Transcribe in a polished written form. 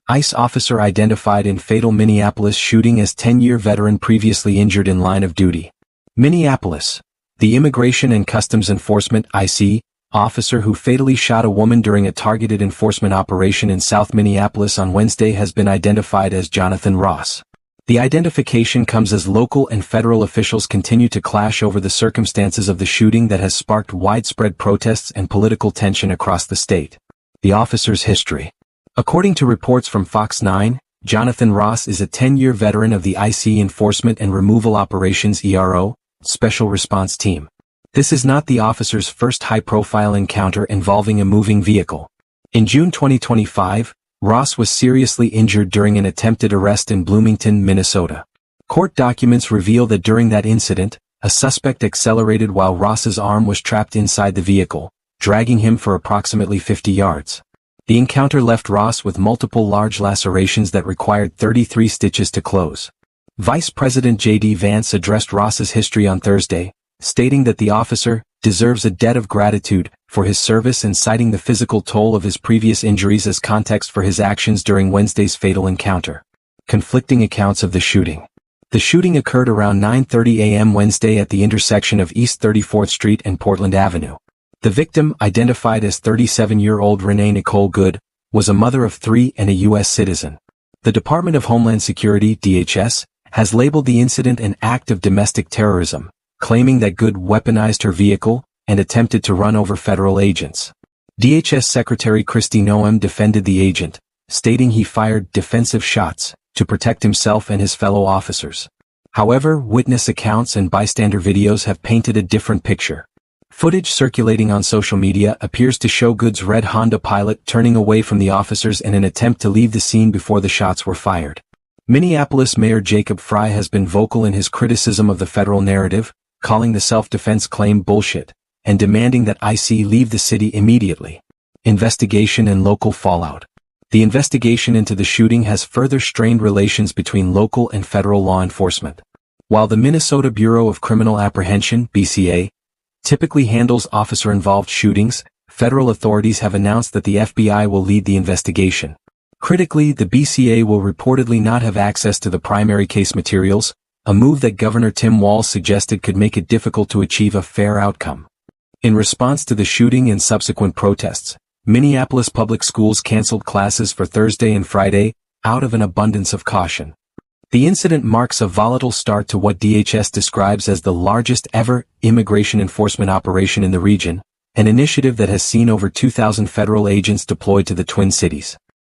ICE officer identified in fatal Minneapolis shooting as 10-year veteran previously injured in line of duty. Minneapolis. The Immigration and Customs Enforcement (ICE) officer who fatally shot a woman during a targeted enforcement operation in South Minneapolis on Wednesday has been identified as Jonathan Ross. The identification comes as local and federal officials continue to clash over the circumstances of the shooting that has sparked widespread protests and political tension across the state. The officer's history. According to reports from Fox 9, Jonathan Ross is a 10-year veteran of the ICE Enforcement and Removal Operations (ERO) Special Response Team. This is not the officer's first high-profile encounter involving a moving vehicle. In June 2025, Ross was seriously injured during an attempted arrest in Bloomington, Minnesota. Court documents reveal that during that incident, a suspect accelerated while Ross's arm was trapped inside the vehicle, dragging him for approximately 50 yards. The encounter left Ross with multiple large lacerations that required 33 stitches to close. Vice President J.D. Vance addressed Ross's history on Thursday, stating that the officer deserves a debt of gratitude for his service and citing the physical toll of his previous injuries as context for his actions during Wednesday's fatal encounter. Conflicting accounts of the shooting. The shooting occurred around 9:30 a.m. Wednesday at the intersection of East 34th Street and Portland Avenue. The victim, identified as 37-year-old Renee Good, was a mother of 3 and a U.S. citizen. The Department of Homeland Security (DHS) has labeled the incident an act of domestic terrorism, claiming that Good weaponized her vehicle and attempted to run over federal agents. DHS Secretary Kristi Noem defended the agent, stating he fired defensive shots to protect himself and his fellow officers. However, witness accounts and bystander videos have painted a different picture. Footage circulating on social media appears to show Good's red Honda Pilot turning away from the officers in an attempt to leave the scene before the shots were fired. Minneapolis Mayor Jacob Frey has been vocal in his criticism of the federal narrative, calling the self-defense claim bullshit, and demanding that ICE leave the city immediately. Investigation and local fallout. The investigation into the shooting has further strained relations between local and federal law enforcement. While the Minnesota Bureau of Criminal Apprehension (BCA) typically handles officer-involved shootings, federal authorities have announced that the FBI will lead the investigation. Critically, the BCA will reportedly not have access to the primary case materials, a move that Governor Tim Walz suggested could make it difficult to achieve a fair outcome. In response to the shooting and subsequent protests, Minneapolis public schools canceled classes for Thursday and Friday, out of an abundance of caution. The incident marks a volatile start to what DHS describes as the largest ever immigration enforcement operation in the region, an initiative that has seen over 2,000 federal agents deployed to the Twin Cities.